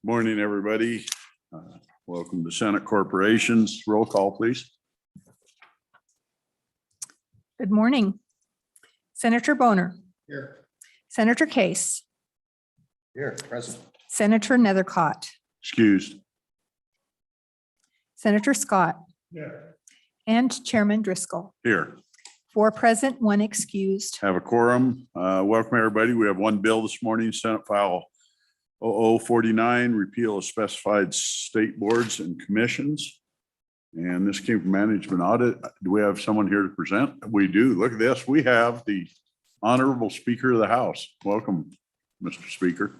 Morning, everybody. Welcome to Senate Corporations. Roll call, please. Good morning. Senator Boner. Here. Senator Case. Here, present. Senator Nethercott. Excused. Senator Scott. Here. And Chairman Driscoll. Here. 4 present, 1 excused. Have a quorum. Welcome, everybody. We have one bill this morning, Senate File 0049, repeal of specified state boards and commissions. And this came from management audit. Do we have someone here to present? We do. Look at this. We have the Honorable Speaker of the House. Welcome, Mr. Speaker.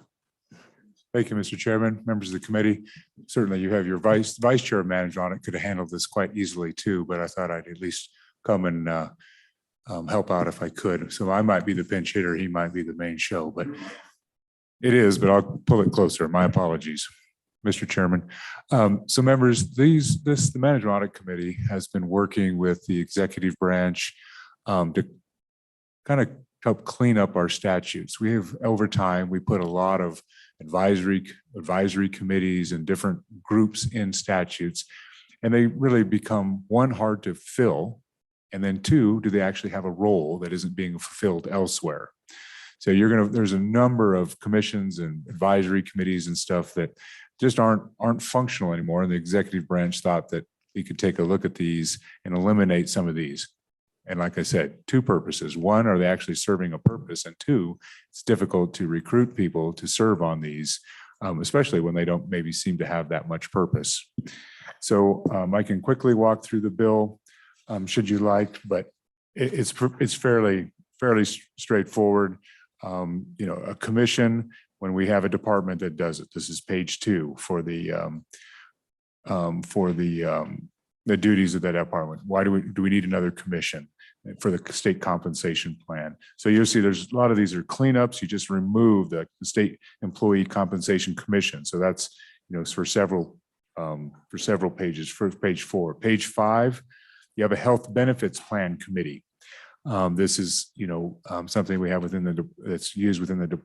Thank you, Mr. Chairman, members of the committee. Certainly you have your vice chair of management audit could have handled this quite easily too, but I thought I'd at least come and help out if I could. So I might be the pinch hitter. He might be the main show, but it is, but I'll pull it closer. My apologies, Mr. Chairman. So members, the Management Audit Committee has been working with the executive branch to kind of help clean up our statutes. We have, over time, we put a lot of advisory committees and different groups in statutes, and they really become, one, hard to fill, and then 2, do they actually have a role that isn't being fulfilled elsewhere? So there's a number of commissions and advisory committees and stuff that just aren't functional anymore. And the executive branch thought that we could take a look at these and eliminate some of these. And like I said, 2 purposes. 1, are they actually serving a purpose? And 2, it's difficult to recruit people to serve on these, especially when they don't maybe seem to have that much purpose. So I can quickly walk through the bill, should you like, but it's fairly straightforward. A commission, when we have a department that does it, this is page 2 for the duties of that department. Why do we need another commission for the state compensation plan? So you'll see there's a lot of these are cleanups. You just remove the state employee compensation commission. So that's, for several pages. First, page 4. Page 5, you have a health benefits plan committee. This is, something we have that's used within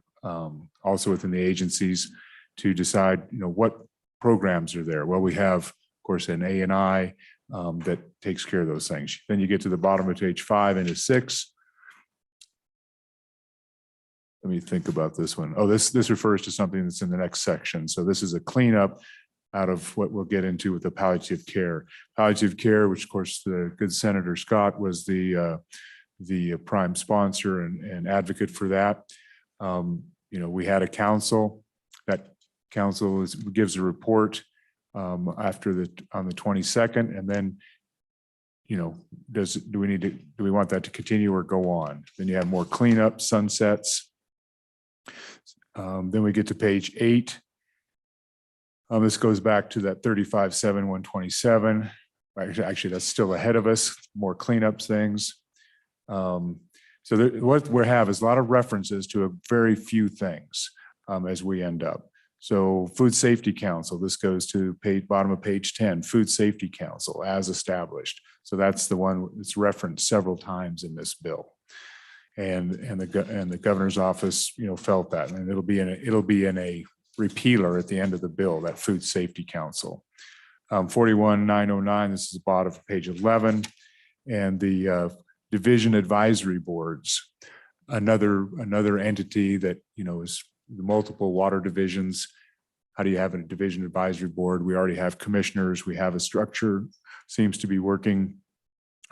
also within the agencies to decide, what programs are there. Well, we have, of course, an A&I that takes care of those things. Then you get to the bottom of page 5 into 6. Let me think about this one. Oh, this refers to something that's in the next section. So this is a cleanup out of what we'll get into with the palliative care. Palliative care, which of course the good Senator Scott was the prime sponsor and advocate for that. We had a council. That council gives a report on the 22nd, and then do we want that to continue or go on? Then you have more cleanup, sunsets. Then we get to page 8. This goes back to that 35-7-127. Actually, that's still ahead of us. More cleanups things. So what we have is a lot of references to a very few things as we end up. So Food Safety Council, this goes to bottom of page 10, Food Safety Council as established. So that's the one that's referenced several times in this bill. And the governor's office, felt that, and it'll be in a repealer at the end of the bill, that Food Safety Council. 41-909, this is the bottom of page 11, and the division advisory boards, another entity that is the multiple water divisions. How do you have a division advisory board? We already have commissioners. We have a structure, seems to be working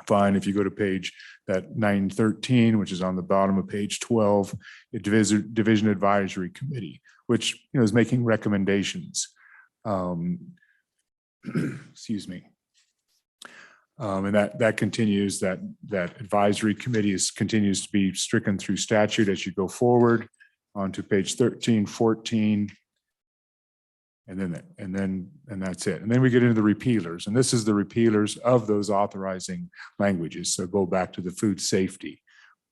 fine. If you go to page that 913, which is on the bottom of page 12, a division advisory committee, which is making recommendations. Excuse me. And that continues, that advisory committee continues to be stricken through statute as you go forward onto page 13, 14, and that's it. And then we get into the repealers, and this is the repealers of those authorizing languages. So go back to the food safety.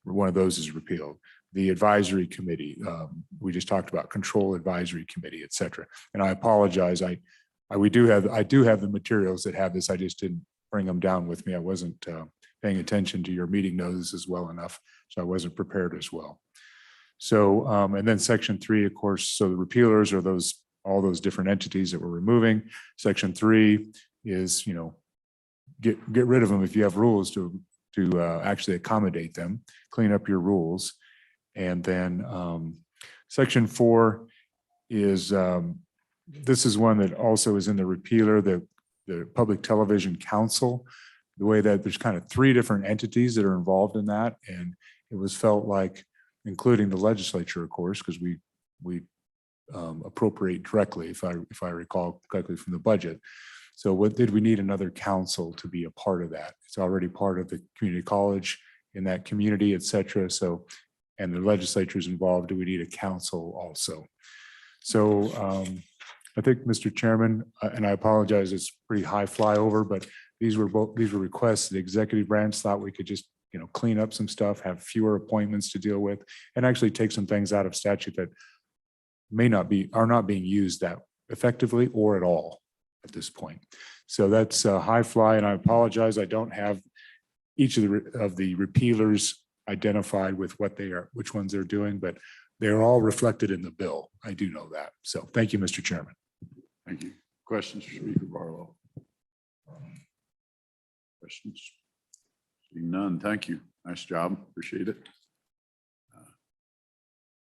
One of those is repealed. The advisory committee, we just talked about control advisory committee, et cetera. And I apologize. I do have the materials that have this. I just didn't bring them down with me. I wasn't paying attention to your meeting notices well enough, so I wasn't prepared as well. So, and then section 3, of course, so the repealers are those all those different entities that we're removing. Section 3 is, get rid of them if you have rules to actually accommodate them, clean up your rules. And then Section 4 is, this is one that also is in the repealer, the Public Television Council, the way that there's kind of 3 different entities that are involved in that. And it was felt like, including the legislature, of course, because we appropriate directly, if I recall correctly, from the budget. So what did we need another council to be a part of that? It's already part of the community college in that community, et cetera. So, and the legislature is involved. Do we need a council also? So I think, Mr. Chairman, and I apologize, it's pretty high flyover, but these were requests. The executive branch thought we could just, clean up some stuff, have fewer appointments to deal with, and actually take some things out of statute that are not being used that effectively or at all at this point. So that's high fly, and I apologize. I don't have each of the repealers identified with what they are, which ones they're doing, but they're all reflected in the bill. I do know that. So thank you, Mr. Chairman. Thank you. Questions for Speaker Barlow? Questions? Seeing none, thank you. Nice job. Appreciate it.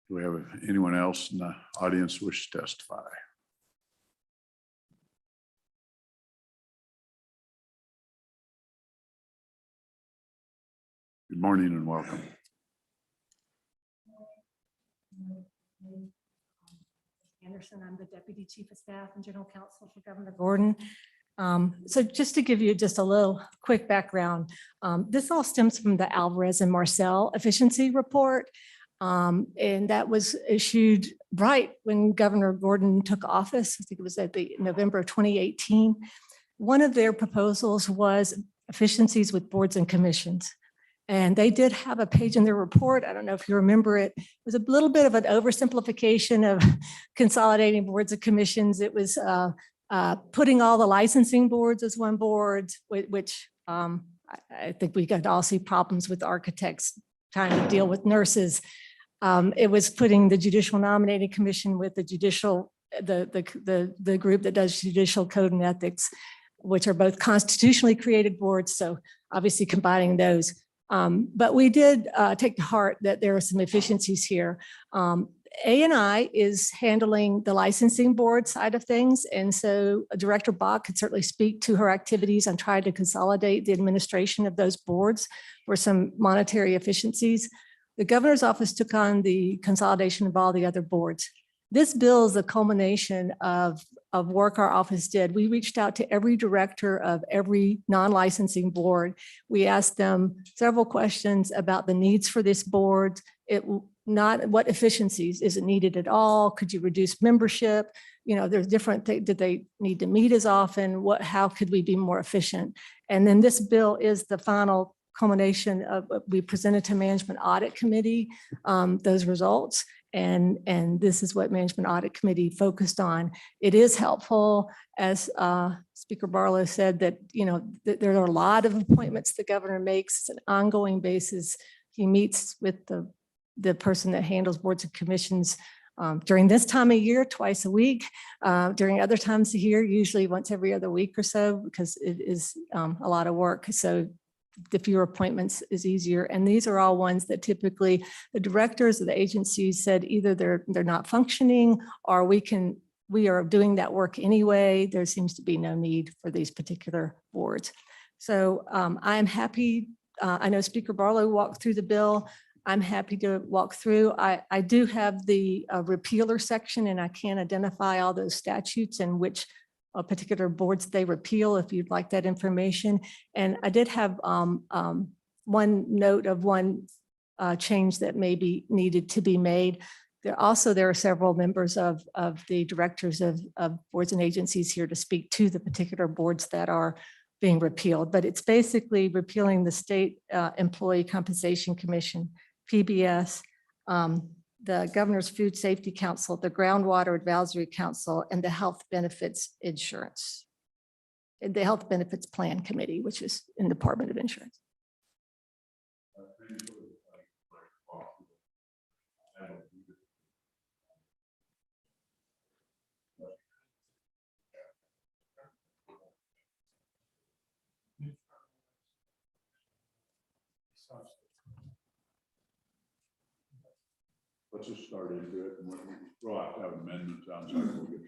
Do we have anyone else in the audience wish to testify? Good morning and welcome. Anderson, I'm the Deputy Chief of Staff and General Counsel for Governor Gordon. So just to give you just a little quick background, this all stems from the Alvarez and Marcel efficiency report. And that was issued right when Governor Gordon took office. I think it was at the November of 2018. One of their proposals was efficiencies with boards and commissions. And they did have a page in their report. I don't know if you remember it. It was a little bit of an oversimplification of consolidating boards and commissions. It was putting all the licensing boards as one board, which I think we could all see problems with architects trying to deal with nurses. It was putting the judicial nominating commission with the judicial, the group that does judicial code and ethics, which are both constitutionally created boards. So obviously combining those. But we did take to heart that there are some efficiencies here. A&I is handling the licensing board side of things. And so Director Bach could certainly speak to her activities and try to consolidate the administration of those boards for some monetary efficiencies. The governor's office took on the consolidation of all the other boards. This bill is a culmination of work our office did. We reached out to every director of every non-licensing board. We asked them several questions about the needs for this board. Not what efficiencies, is it needed at all? Could you reduce membership? There's different things. Did they need to meet as often? How could we be more efficient? And then this bill is the final culmination of, we presented to Management Audit Committee those results. And this is what Management Audit Committee focused on. It is helpful, as Speaker Barlow said, that there are a lot of appointments the governor makes. It's an ongoing basis. He meets with the person that handles boards and commissions during this time of year, twice a week. During other times of year, usually once every other week or so, because it is a lot of work. So the fewer appointments is easier. And these are all ones that typically the directors of the agencies said either they're not functioning, or we are doing that work anyway. There seems to be no need for these particular boards. So I'm happy. I know Speaker Barlow walked through the bill. I'm happy to walk through. I do have the repealer section, and I can identify all those statutes and which particular boards they repeal if you'd like that information. And I did have one note of one change that may be needed to be made. There are several members of the directors of boards and agencies here to speak to the particular boards that are being repealed, but it's basically repealing the State Employee Compensation Commission, PBS, the Governor's Food Safety Council, the Groundwater Advisory Council, and the Health Benefits Insurance, the Health Benefits Plan Committee, which is in the Department of Insurance. Let's just start into it, and we'll have to have amendments on, so we'll get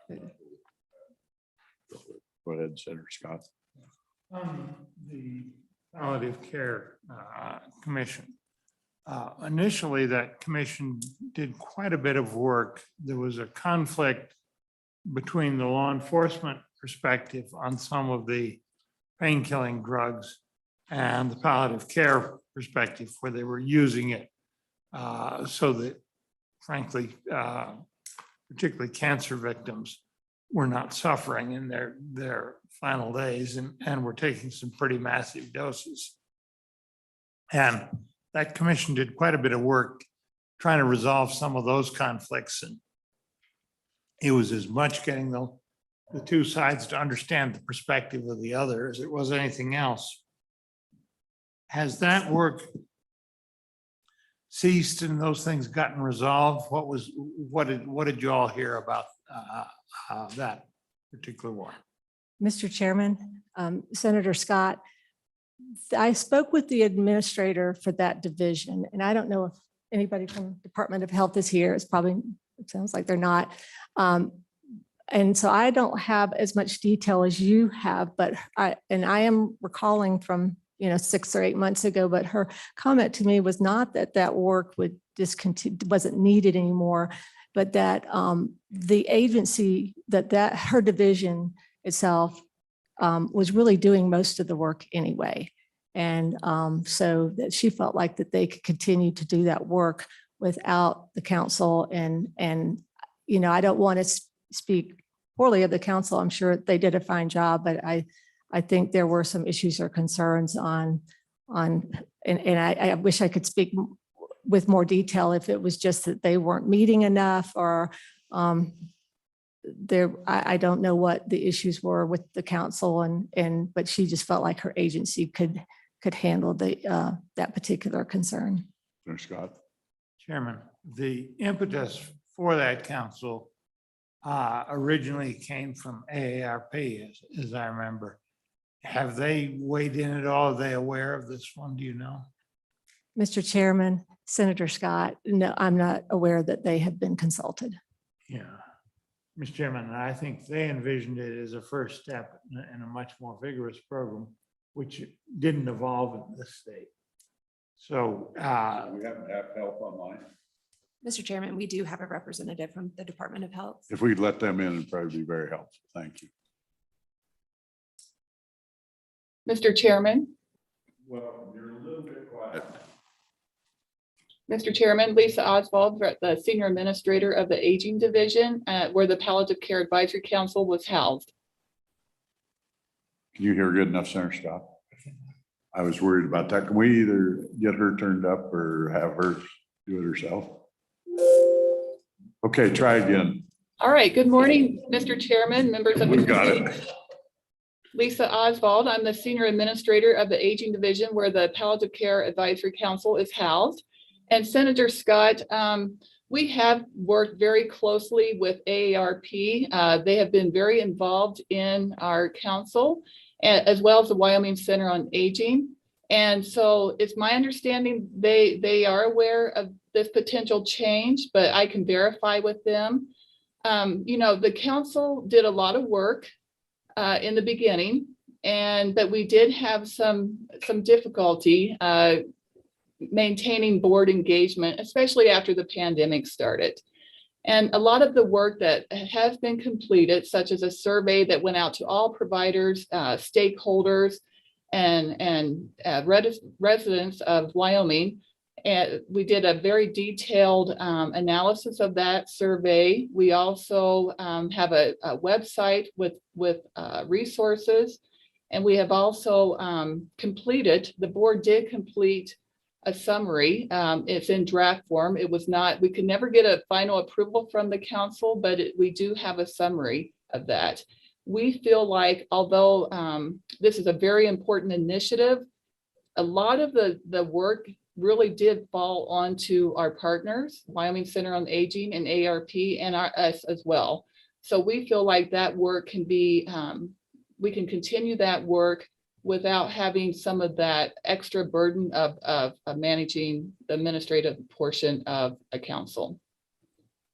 that drafted. Go ahead, Senator Scott. The Palliative Care Commission. Initially, that commission did quite a bit of work. There was a conflict between the law enforcement perspective on some of the pain-killing drugs and the palliative care perspective, where they were using it so that, frankly, particularly cancer victims were not suffering in their final days and were taking some pretty massive doses. And that commission did quite a bit of work trying to resolve some of those conflicts. And it was as much getting the two sides to understand the perspective of the other as it was anything else. Has that work ceased and those things gotten resolved? What did you all hear about that particular one? Mr. Chairman, Senator Scott, I spoke with the administrator for that division, and I don't know if anybody from Department of Health is here. It sounds like they're not. And so I don't have as much detail as you have, but I am recalling from 6 or 8 months ago, but her comment to me was not that work would discontinue, wasn't needed anymore, but that the agency that her division itself was really doing most of the work anyway. And so that she felt like that they could continue to do that work without the council. And I don't want to speak poorly of the council. I'm sure they did a fine job, but I think there were some issues or concerns and I wish I could speak with more detail if it was just that they weren't meeting enough or I don't know what the issues were with the council but she just felt like her agency could handle that particular concern. Senator Scott. Chairman, the impetus for that council originally came from AARP, as I remember. Have they weighed in at all? Are they aware of this one? Do you know? Mr. Chairman, Senator Scott, no, I'm not aware that they have been consulted. Yeah. Mr. Chairman, I think they envisioned it as a first step in a much more vigorous program, which didn't evolve in this state. So We haven't had help online. Mr. Chairman, we do have a representative from the Department of Health. If we'd let them in, it'd probably be very helpful. Thank you. Mr. Chairman, Well, you're a little bit quiet. Mr. Chairman, Lisa Oswald, the Senior Administrator of the Aging Division, where the Palliative Care Advisory Council was housed. Can you hear good enough, Senator Scott? I was worried about that. Can we either get her turned up or have her do it herself? Okay, try again. All right, good morning, Mr. Chairman, members of the We got committee. it. Lisa Oswald, I'm the Senior Administrator of the Aging Division, where the Palliative Care Advisory Council is housed. And Senator Scott, we have worked very closely with AARP. They have been very involved in our council, as well as the Wyoming Center on Aging. And so it's my understanding they are aware of this potential change, but I can verify with them. The council did a lot of work in the beginning, but we did have some difficulty maintaining board engagement, especially after the pandemic started. And a lot of the work that has been completed, such as a survey that went out to all providers, stakeholders, and residents of Wyoming, and we did a very detailed analysis of that survey. We also have a website with resources, and we have also the board did complete a summary. It's in draft form. It was not, we could never get a final approval from the council, but we do have a summary of that. We feel like, although this is a very important initiative, a lot of the work really did fall onto our partners, Wyoming Center on Aging and AARP, and us as well. So we feel like that work can be, we can continue that work without having some of that extra burden of managing the administrative portion of a council.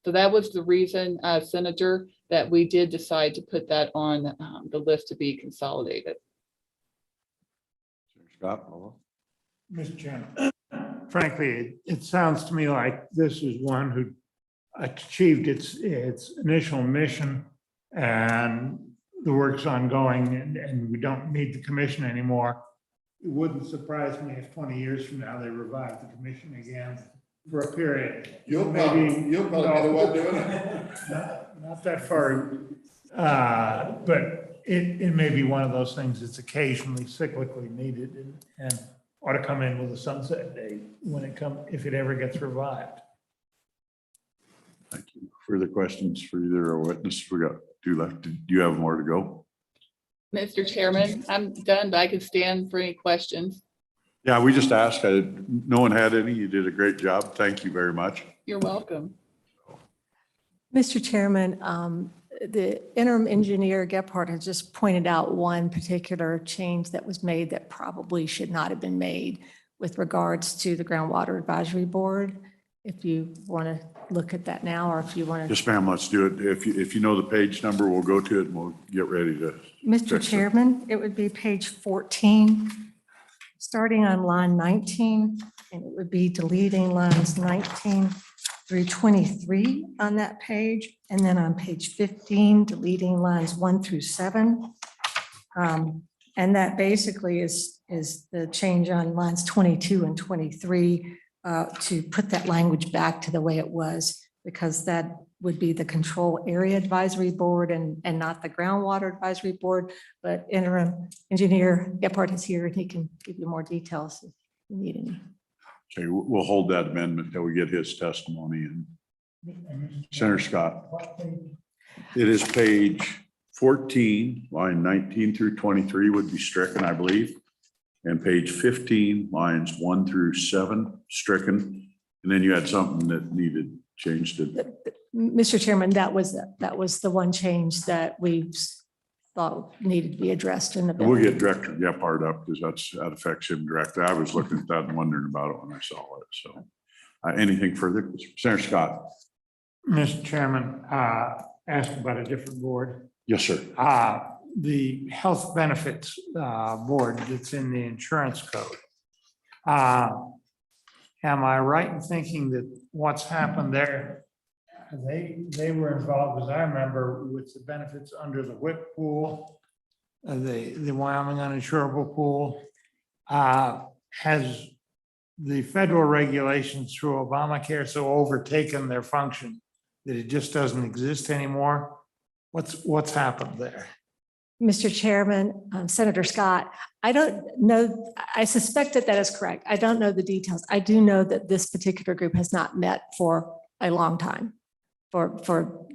So that was the reason, Senator, that we did decide to put that on the list to be consolidated. Scott? Mr. Chairman, frankly, it sounds to me like this is one who achieved its initial mission, and the work's ongoing, and we don't need the commission anymore. It wouldn't surprise me if 20 years from now they revive the commission again for a period. You'll probably be the one doing it. Not that far, but it may be one of those things that's occasionally cyclically needed and ought to come in with a sunset date when if it ever gets revived. Thank you. Further questions for either our witness? We got two left. Do you have more to go? Mr. Chairman, I'm done, but I can stand for any questions. Yeah, we just asked. No one had any. You did a great job. Thank you very much. You're welcome. Mr. Chairman, the interim engineer Gephardt has just pointed out one particular change that was made that probably should not have been made with regards to the Groundwater Advisory Board. If you want to look at that now, or if you want to. Yes, ma'am, let's do it. If you know the page number, we'll go to it and we'll get ready to. Mr. fix it. Chairman, it would be page 14, starting on line 19, and it would be deleting lines 19 through 23 on that page. And then on page 15, deleting lines 1 through 7. And that basically is the change on lines 22 and 23 to put that language back to the way it was, because that would be the Control Area Advisory Board and not the Groundwater Advisory Board. But interim engineer Gephardt is here and he can give you more details if you need any. Okay, we'll hold that amendment till we get his testimony. And Senator Scott. It is page 14, line 19 through 23 would be stricken, I believe. And page 15, lines 1 through 7 stricken. And then you had something that needed changed. Mr. Chairman, that was the one change that we thought needed to be addressed in the bill. We'll get Director Gephardt up because that affects him directly. I was looking at that and wondering about it when I saw it. So anything further? Senator Scott. Mr. Chairman, ask about a different board. Yes, sir. The health benefits board that's in the insurance code. Am I right in thinking that what's happened there? They were involved, as I remember, with the benefits under the WIP pool, the Wyoming uninsurable pool. Has the federal regulations through Obamacare so overtaken their function that it just doesn't exist anymore? What's happened there? Mr. Chairman, Senator Scott, I don't know. I suspect that is correct. I don't know the details. I do know that this particular group has not met for a long time, for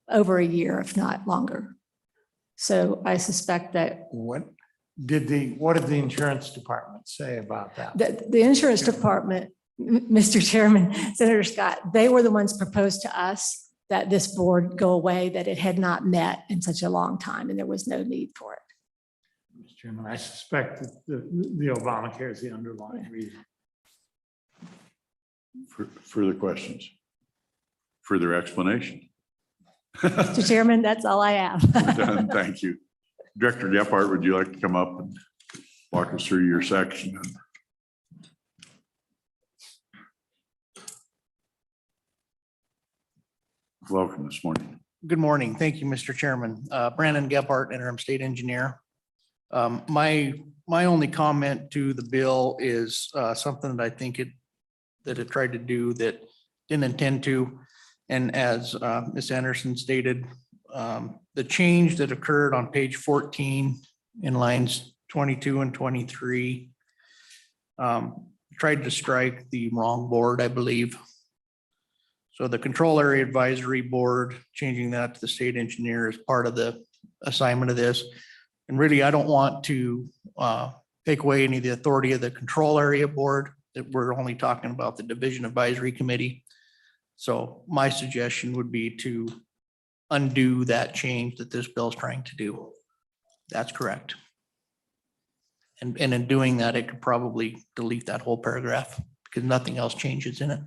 over a year, if not longer. So I suspect that. What did the insurance department say about that? The insurance department, Mr. Chairman, Senator Scott, they were the ones proposed to us that this board go away, that it had not met in such a long time and there was no need for it. Mr. Chairman, I suspect that the Obamacare is the underlying reason. Further questions? Further explanation? Mr. Chairman, that's all I have. We're done. Thank you. Director Gephardt, would you like to come up and walk us through your section? Welcome this morning. Good morning. Thank you, Mr. Chairman. Brandon Gephardt, interim state engineer. My only comment to the bill is something that I think it tried to do that didn't intend to. And as Ms. Anderson stated, the change that occurred on page 14 in lines 22 and 23 tried to strike the wrong board, I believe. So the Control Area Advisory Board, changing that to the state engineer is part of the assignment of this. And really, I don't want to take away any of the authority of the Control Area Board, that we're only talking about the Division Advisory Committee. So my suggestion would be to undo that change that this bill is trying to do. That's correct. And in doing that, it could probably delete that whole paragraph because nothing else changes in it.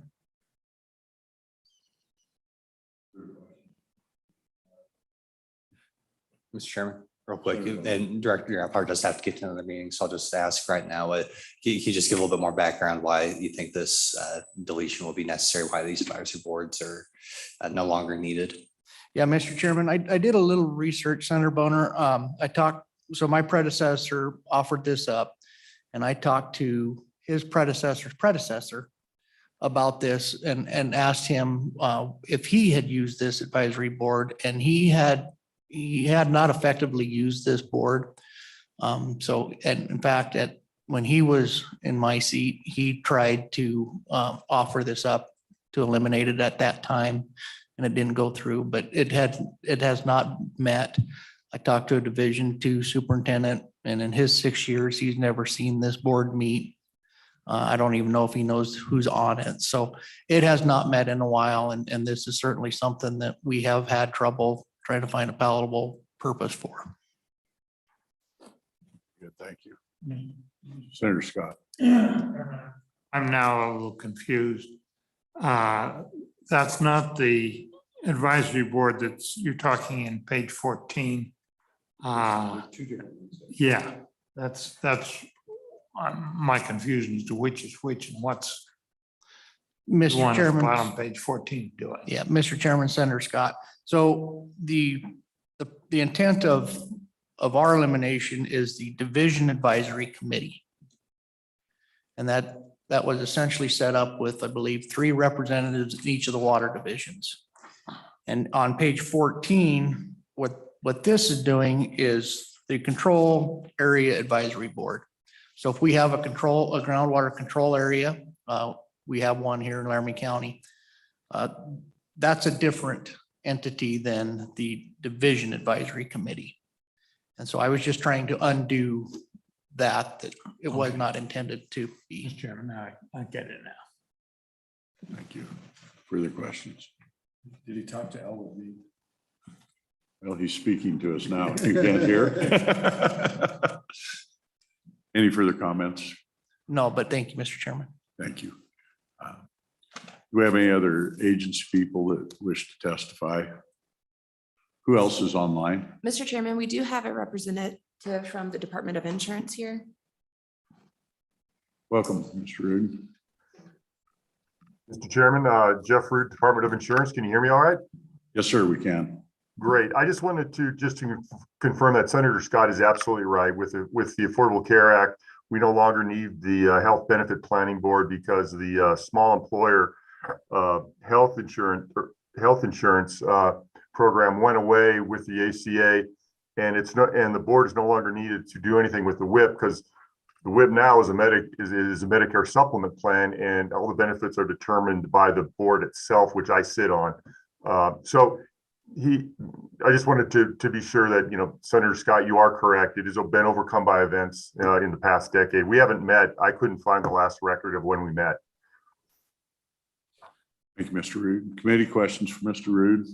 Mr. Chairman, real quick, and Director Gephardt does have to get to another meeting, so I'll just ask right now, can you just give a little bit more background why you think this deletion will be necessary, why these advisory boards are no longer needed? Yeah, Mr. Chairman, I did a little research, Senator Boner. So my predecessor offered this up and I talked to his predecessor's predecessor about this and asked him if he had used this advisory board, and he had not effectively used this board. So, and in fact, when he was in my seat, he tried to offer this up to eliminate it at that time, and it didn't go through, but it has not met. I talked to a Division II superintendent, and in his 6 years, he's never seen this board meet. I don't even know if he knows who's on it. So it has not met in a while, and this is certainly something that we have had trouble trying to find a palatable purpose for. Good, thank you. Senator Scott. I'm now a little confused. That's not the advisory board you're talking in page 14. Yeah, that's my confusion as to which is which and what's the Mr. one at the Chairman. bottom, page 14 doing. Yeah, Mr. Chairman, Senator Scott. So the intent of our elimination is the Division Advisory Committee. And that was essentially set up with, I believe, 3 representatives in each of the water divisions. And on page 14, what this is doing is the Control Area Advisory Board. So if we have a groundwater control area, we have one here in Laramie County. That's a different entity than the Division Advisory Committee. And so I was just trying to undo that it was not intended to be. Mr. Chairman, now I get it now. Thank you. Further questions? Did he talk to Elwood? Well, he's speaking to us now. You can't hear. Any further comments? No, but thank you, Mr. Chairman. Thank you. Do we have any other agency people that wish to testify? Who else is online? Mr. Chairman, we do have a representative from the Department of Insurance here. Welcome, Mr. Rudin. Mr. Chairman, Jeff Root, Department of Insurance. Can you hear me all right? Yes, sir, we can. Great. I just wanted to confirm that Senator Scott is absolutely right. With the Affordable Care Act, we no longer need the Health Benefit Planning Board because the small employer health insurance program went away with the ACA, and the board is no longer needed to do anything with the WIP because the WIP now is a Medicare supplement plan, and all the benefits are determined by the board itself, which I sit on. I just wanted to be sure that, Senator Scott, you are correct. It has been overcome by events in the past decade. We haven't met. I couldn't find the last record of when we met. Thank you, Mr. Rood. Committee questions for Mr. Rood?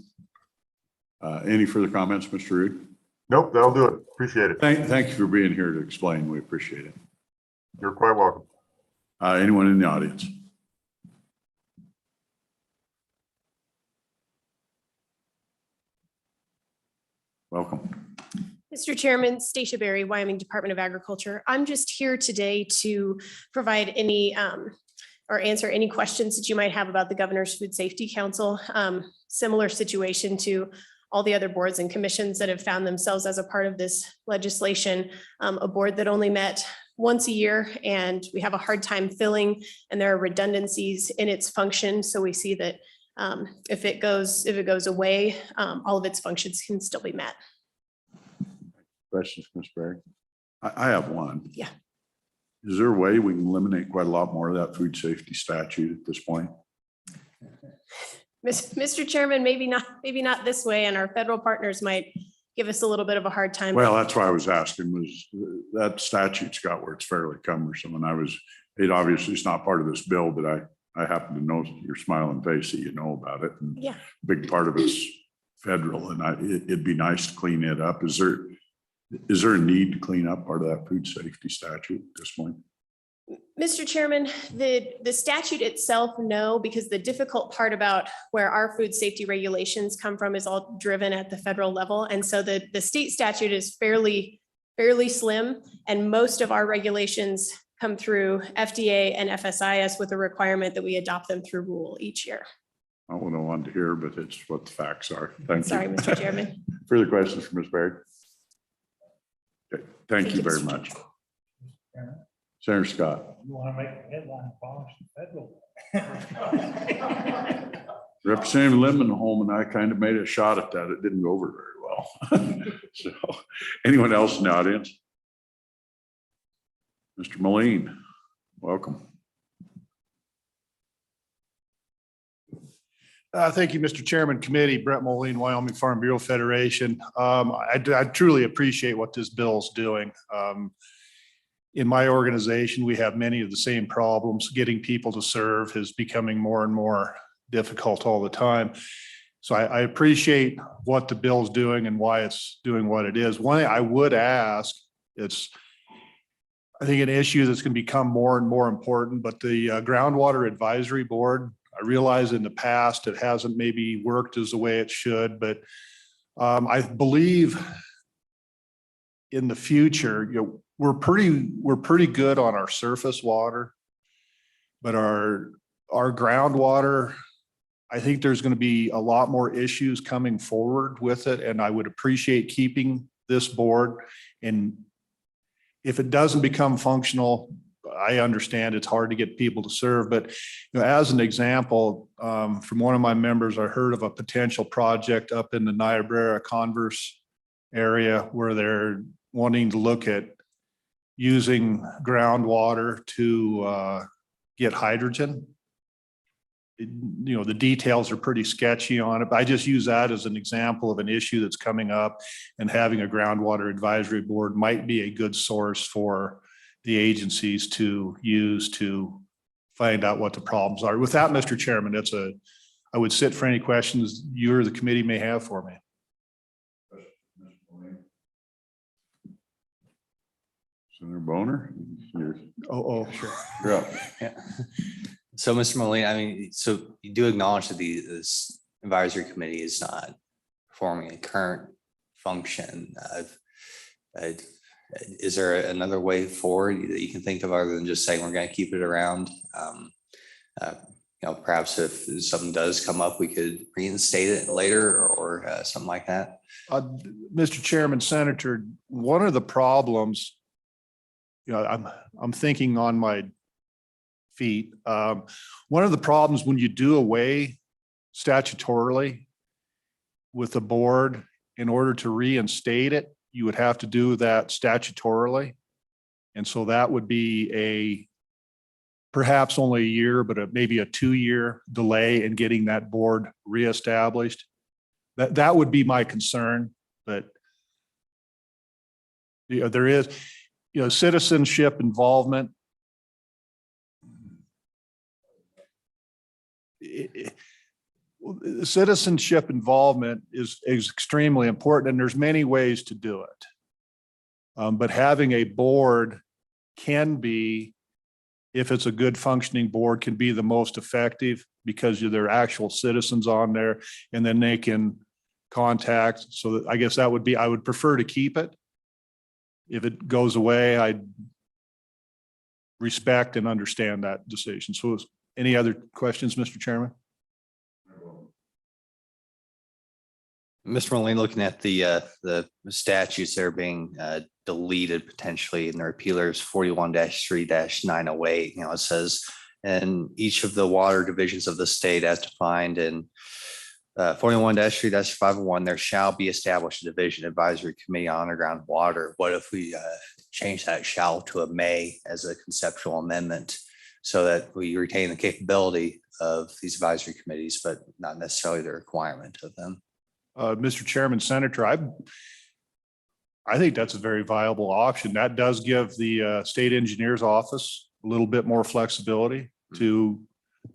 Any further comments, Mr. Rood? Nope, that'll do it. Appreciate it. Thank you for being here to explain. We appreciate it. You're quite welcome. Anyone in the audience? Welcome. Mr. Chairman, Stacia Berry, Wyoming Department of Agriculture. I'm just here today to provide any or answer any questions that you might have about the Governor's Food Safety Council. Similar situation to all the other boards and commissions that have found themselves as a part of this legislation, a board that only met once a year, and we have a hard time filling, and there are redundancies in its function. So we see that if it goes away, all of its functions can still be met. Questions, Ms. Berry? I have one. Yeah. Is there a way we can eliminate quite a lot more of that food safety statute at this point? Mr. Chairman, maybe not this way, and our federal partners might give us a little bit of a hard time. Well, that's why I was asking, was that statute's got where it's fairly cumbersome, and it obviously is not part of this bill, but I happen to know your smiling face that you know about it. And Yeah. big part of it's federal, and it'd be nice to clean it up. Is there Is there a need to clean up part of that food safety statute at this point? Mr. Chairman, the statute itself, no, because the difficult part about where our food safety regulations come from is all driven at the federal level. And so the state statute is fairly slim, and most of our regulations come through FDA and FSIS with a requirement that we adopt them through rule each year. I don't want to hear, but it's what the facts are. Thank you. Sorry, Mr. Chairman. Further questions from Ms. Barry? Okay, thank you you, very Mr. much. Senator Scott. You want to make a headline, abolish the federal. Representative Lindenholm and I kind of made a shot at that. It didn't go over very well. So, anyone else in the audience? Mr. Moline, welcome. Thank you, Mr. Chairman, Committee, Brett Moline, Wyoming Farm Bureau Federation. I truly appreciate what this bill is doing. In my organization, we have many of the same problems. Getting people to serve is becoming more and more difficult all the time. So I appreciate what the bill is doing and why it's doing what it is. One, I would ask, I think an issue that's going to become more and more important, but the Groundwater Advisory Board, I realize in the past it hasn't maybe worked as the way it should, but I believe in the future, we're pretty good on our surface water, but our groundwater, I think there's going to be a lot more issues coming forward with it, and I would appreciate keeping this board. And if it doesn't become functional, I understand it's hard to get people to serve, but as an example, from one of my members, I heard of a potential project up in the Niobrara Converse area where they're wanting to look at using groundwater to get hydrogen. The details are pretty sketchy on it, but I just use that as an example of an issue that's coming up, and having a groundwater advisory board might be a good source for the agencies to use to find out what the problems are. With that, Mr. Chairman, I would sit for any questions you or the committee may have for me. Senator Boner? Sure. You're up. Yeah. So, Mr. Moline, I mean, so you do acknowledge that this advisory committee is not performing a current function. Is there another way forward that you can think of other than just saying we're going to keep it around? Perhaps if something does come up, we could reinstate it later or something like that. Mr. Chairman, Senator, one of the problems, I'm thinking on my feet. One of the problems when you do away statutorily with the board, in order to reinstate it, you would have to do that statutorily. And so that would be perhaps only a year, but maybe a 2-year delay in getting that board reestablished. That would be my concern, but there is, citizenship involvement. Citizenship involvement is extremely important, and there's many ways to do it. But having a board can be, if it's a good functioning board, can be the most effective because there are actual citizens on there, and then they can contact. So I guess that would be, I would prefer to keep it. If it goes away, I respect and understand that decision. So any other questions, Mr. Chairman? Mr. Moline, looking at the statutes that are being deleted potentially in the repealers 41-3-908, it says, and each of the water divisions of the state as defined in 41-3-501, there shall be established a division advisory committee on underground water. What if we change that shall to a may as a conceptual amendment so that we retain the capability of these advisory committees, but not necessarily the requirement of them? Mr. Chairman, Senator, I think that's a very viable option. That does give the state engineer's office a little bit more flexibility to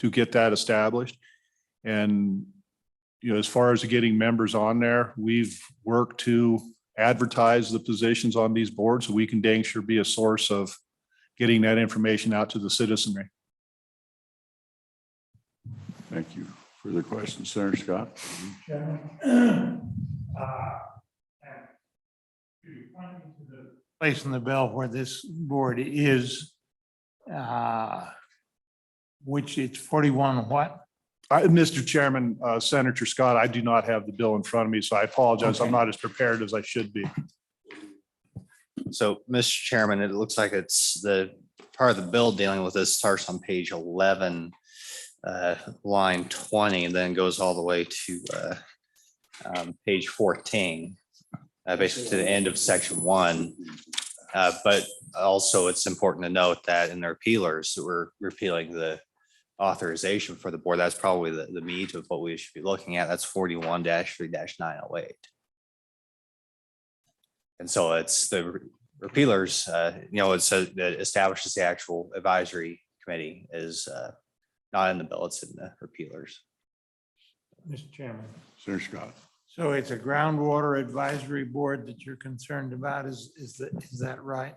get that established. And, as far as getting members on there, we've worked to advertise the positions on these boards so we can dang sure be a source of getting that information out to the citizenry. Thank you. Further questions, Senator Scott? Place in the bill where this board is, which it's 41 what? Mr. Chairman, Senator Scott, I do not have the bill in front of me, so I apologize. I'm Okay. not as prepared as I should be. So, Mr. Chairman, it looks like it's the part of the bill dealing with this starts on page 11, line 20, and then goes all the way to page 14, basically to the end of section 1. But also it's important to note that in the repealers, we're repealing the authorization for the board. That's probably the meat of what we should be looking at. That's 41-3-908. And so it's the repealers, it says that establishes the actual advisory committee is not in the bill, it's in the repealers. Mr. Chairman. Senator Scott? So it's a groundwater advisory board that you're concerned about, is that right?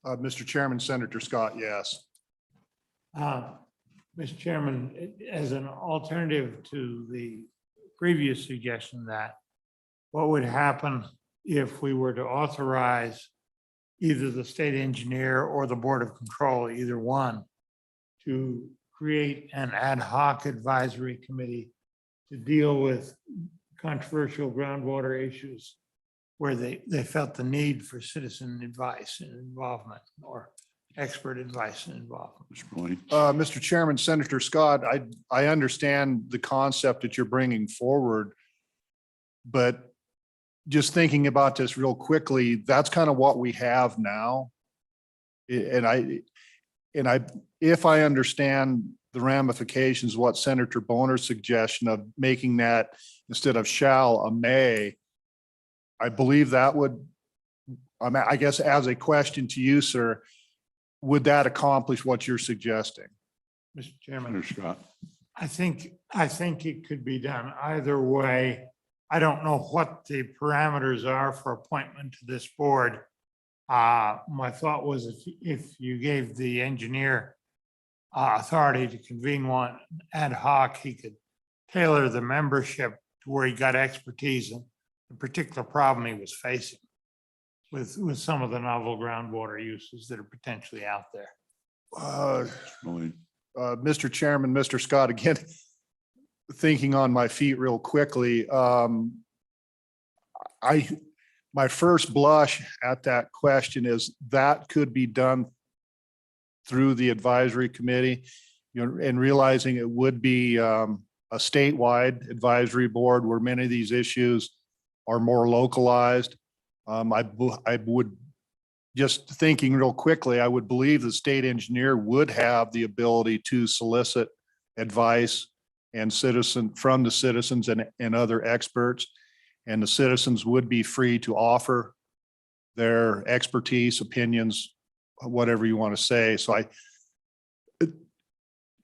Mr. Chairman, Senator Scott, yes. Mr. Chairman, as an alternative to the previous suggestion that what would happen if we were to authorize either the state engineer or the Board of Control, either one, to create an ad hoc advisory committee to deal with controversial groundwater issues where they felt the need for citizen advice and involvement or expert advice and involvement. Mr. Chairman, Senator Scott, I understand the concept that you're bringing forward, but just thinking about this real quickly, that's kind of what we have now. And if I understand the ramifications, what Senator Boner's suggestion of making that instead of shall a may, I believe that would, I guess as a question to you, sir, would that accomplish what you're suggesting? Mr. Chairman. Senator Scott? I think it could be done either way. I don't know what the parameters are for appointment to this board. My thought was if you gave the engineer authority to convene one ad hoc, he could tailor the membership to where he got expertise in the particular problem he was facing with some of the novel groundwater uses that are potentially out there. Mr. Chairman, Mr. Scott, again, thinking on my feet real quickly, my first blush at that question is that could be done through the advisory committee, and realizing it would be a statewide advisory board where many of these issues are more localized. I would, just thinking real quickly, I would believe the state engineer would have the ability to solicit advice and from the citizens and other experts. And the citizens would be free to offer their expertise, opinions, whatever you want to say. So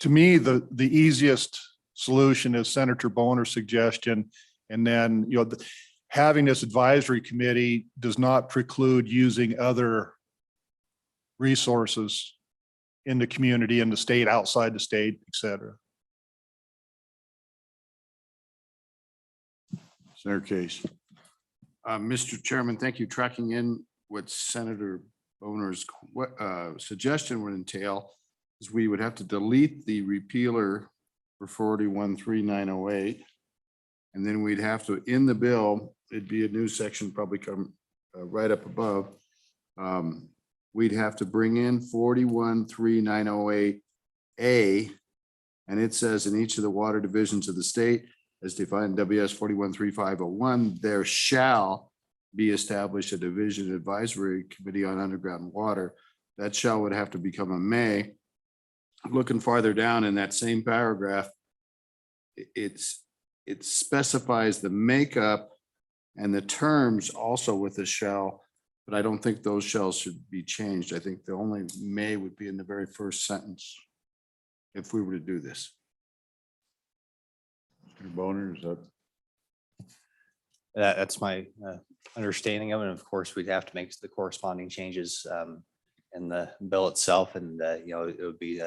to me, the easiest solution is Senator Boner's suggestion. And then, having this advisory committee does not preclude using other resources in the community, in the state, outside the state, et cetera. Senator Case? Mr. Chairman, thank you. Tracking in what Senator Boner's suggestion would entail is we would have to delete the repealer for 41-3-908. And then we'd have to, in the bill, it'd be a new section, probably come right up above. We'd have to bring in 41-3-908A, and it says in each of the water divisions of the state, as defined in WS 41-3501, there shall be established a division advisory committee on underground water. That shall would have to become a may. Looking farther down in that same paragraph, it specifies the makeup and the terms also with the shall, but I don't think those shells should be changed. I think the only may would be in the very first sentence if we were to do this. Mr. Boner, is that? That's my understanding of it. And of course, we'd have to make the corresponding changes in the bill itself. And, it would be,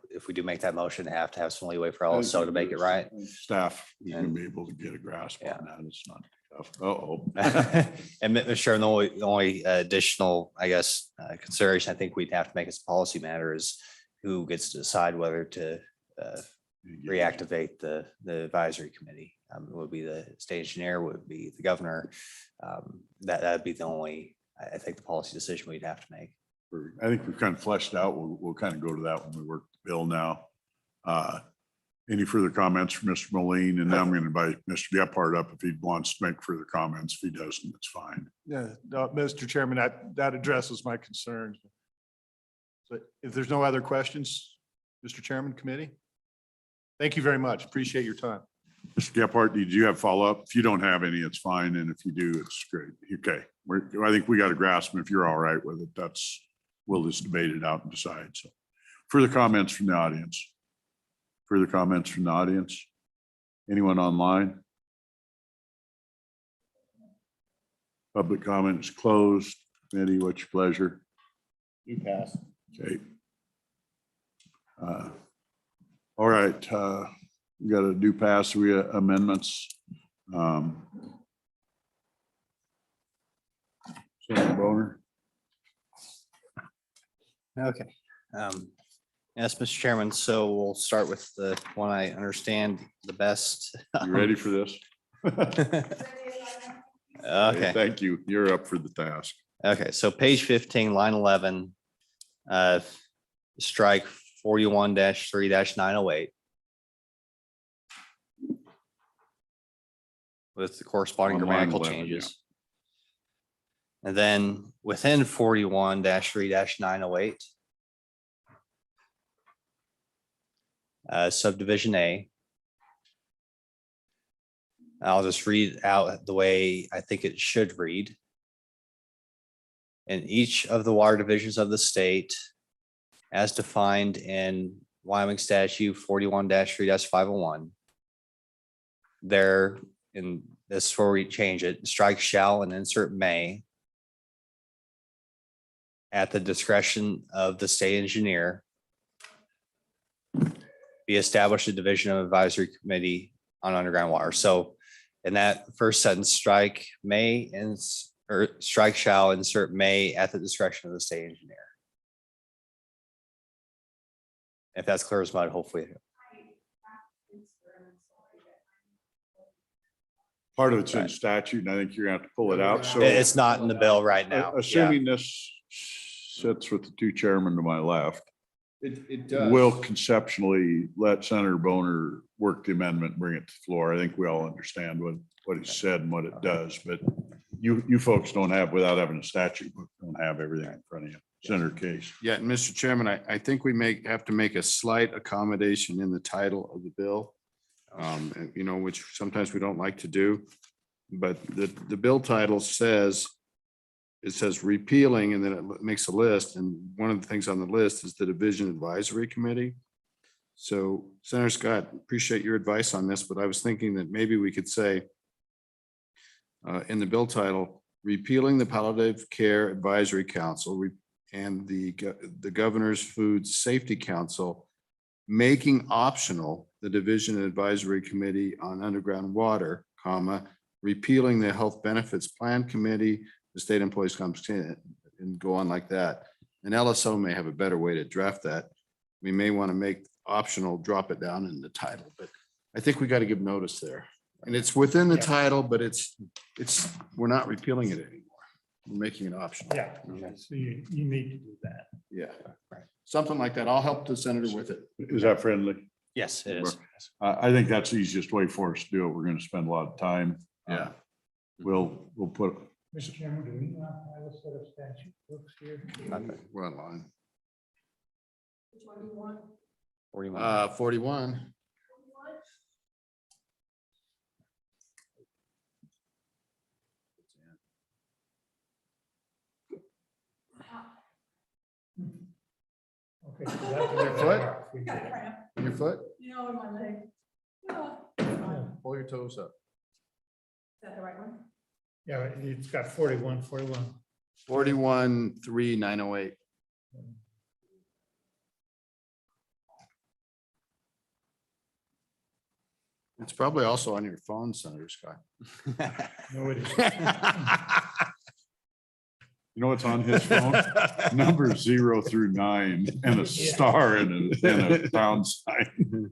if we do make that motion, have to have some leeway for LSO to make it right. Staff is gonna be able to get a grasp on that. It's not tough. Uh-oh. And Mr. Chairman, the only additional, I guess, consideration I think we'd have to make as a policy matter is who gets to decide whether to reactivate the advisory committee. Would be the state engineer, would be the governor. That'd be the only, I think, the policy decision we'd have to make. I think we've kind of fleshed out. We'll kind of go to that when we work the bill now. Any further comments from Mr. Moline? And now I'm going to invite Mr. Gephardt up if he wants to make further comments. If he doesn't, it's fine. Yeah, no, Mr. Chairman, that addresses my concerns. So if there's no other questions, Mr. Chairman, committee, thank you very much. Appreciate your time. Mr. Gephardt, did you have follow-up? If you don't have any, it's fine. And if you do, it's great. Okay. I think we got a grasp. And if you're all right with it, we'll just debate it out and decide. So further comments from the audience? Further comments from the audience? Anyone online? Public comment is closed. Committee, what's your pleasure? You pass. Okay. All right. We got to do pass amendments. Senator Boner. Okay. Yes, Mr. Chairman. So we'll start with the one I understand the best. You ready for this? Okay. Thank you. You're up for the task. Okay. So page 15, line 11, strike 41-3-908. With the corresponding On line grammatical 11, changes. And then within 41-3-908, subdivision A. I'll just read out the way I think it should read. In each of the water divisions of the state, as defined in Wyoming statute 41-3-501, there, in this is where we change it, strike shall and insert may at the discretion of the state engineer be established a division of advisory committee on underground water. So in that first sentence, strike may and or strike shall, insert may at the discretion of the state engineer. If that's clear as mud, hopefully. Part of it's in statute, and I think you're gonna have to pull it out. So It's not in the bill right now. assuming this sits with the two chairmen to my left, It does. we'll conceptually let Senator Boner work the amendment, bring it to the floor. I think we all understand what he said and what it does, but you folks don't have, without having a statute book, don't have everything in front of you. Senator Case. Yeah, and Mr. Chairman, I think we have to make a slight accommodation in the title of the bill. Which sometimes we don't like to do, but the bill title says, it says repealing, and then it makes a list. And one of the things on the list is the Division Advisory Committee. So Senator Scott, appreciate your advice on this, but I was thinking that maybe we could say in the bill title, repealing the Palliative Care Advisory Council and the Governor's Food Safety Council, making optional the Division Advisory Committee on Underground Water, repealing the Health Benefits Plan Committee, the State Employees Compensation, and go on like that. And LSO may have a better way to draft that. We may want to make optional, drop it down in the title, but I think we got to give notice there. And it's within the title, but we're not repealing it anymore. We're making it optional. Yeah, so you need to do that. Yeah, right. Something like that. I'll help the senator with it. Is that friendly? Yes, it is. I think that's the easiest way for us to do it. We're going to spend a lot of time. Yeah. We'll put, Mr. Chairman, do we not have a set of statute books here? We're online. Which one do you want? 41. Okay. So that's Your foot? we did it. Your foot? You know, in my leg. Pull your toes up. that the right one? Yeah, it's got 41. 41,3,908. It's probably also on your phone, Senator Scott. No, it is. You know what's on his phone? Number 0 through 9 and a star and a pound sign.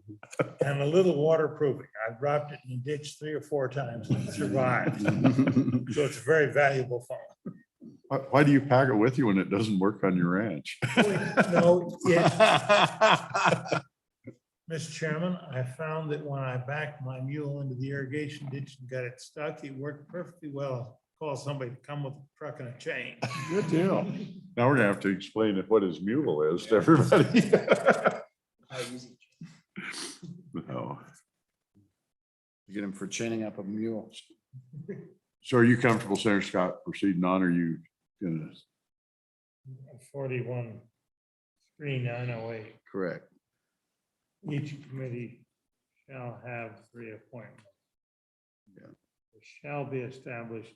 And a little waterproofing. I dropped it in the ditch 3 or 4 times and it survived. So it's a very valuable phone. Why do you pack it with you when it doesn't work on your ranch? No, Mr. Chairman, I found that when I backed my mule into the irrigation ditch and got it stuck, it worked perfectly well. Call somebody to come with a truck and a chain. Good deal. Now we're gonna have to explain what his mule is to everybody. No. You get him for chaining up a mule. So are you comfortable, Senator Scott, proceeding on? Or are you gonna? 41,3,908. Correct. Each committee shall have 3 appointments. Yeah. It shall be established,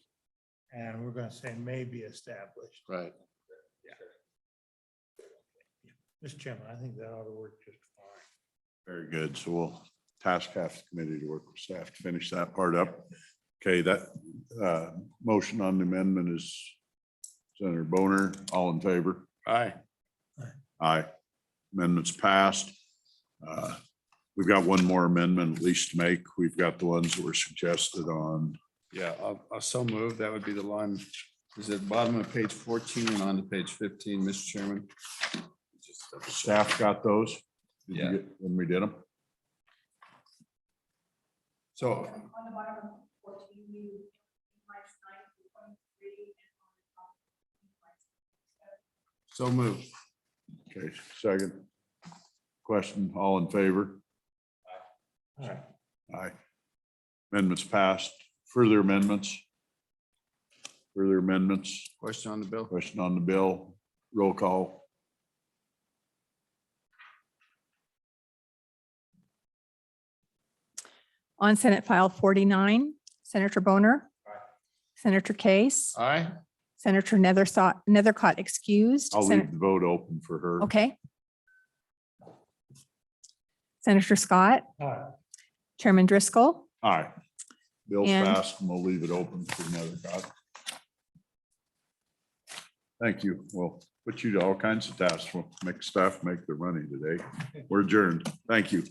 and we're going to say may be established. Right. Mr. Chairman, I think that ought to work just fine. Very good. So we'll task half the committee to work with staff to finish that part up. Okay, that motion on the amendment is Senator Boner. All in favor? Aye. Aye. Amendment's passed. We've got one more amendment at least to make. We've got the ones that were suggested on. Yeah, I'll so move. That would be the one. Is at the bottom of page 14 and on to page 15, Mr. Chairman. Staff got those? Did you Yeah. get when we did them? So. On the bottom of 14, you. So move. Okay, second. Question, all in favor? Aye. Aye. Amendments passed. Further amendments? Further amendments? Question on the bill? Question on the bill? Roll call. On Senate File 49, Senator Boner. Senator Case. Aye. Senator Nethercott excused. I'll leave the vote open for her. Okay. Senator Scott. Aye. Chairman Driscoll. Aye. Bill's And- passed and we'll leave it open for another God. Thank you. We'll put you to all kinds of tasks. We'll make staff make their money today. We're adjourned. Thank you.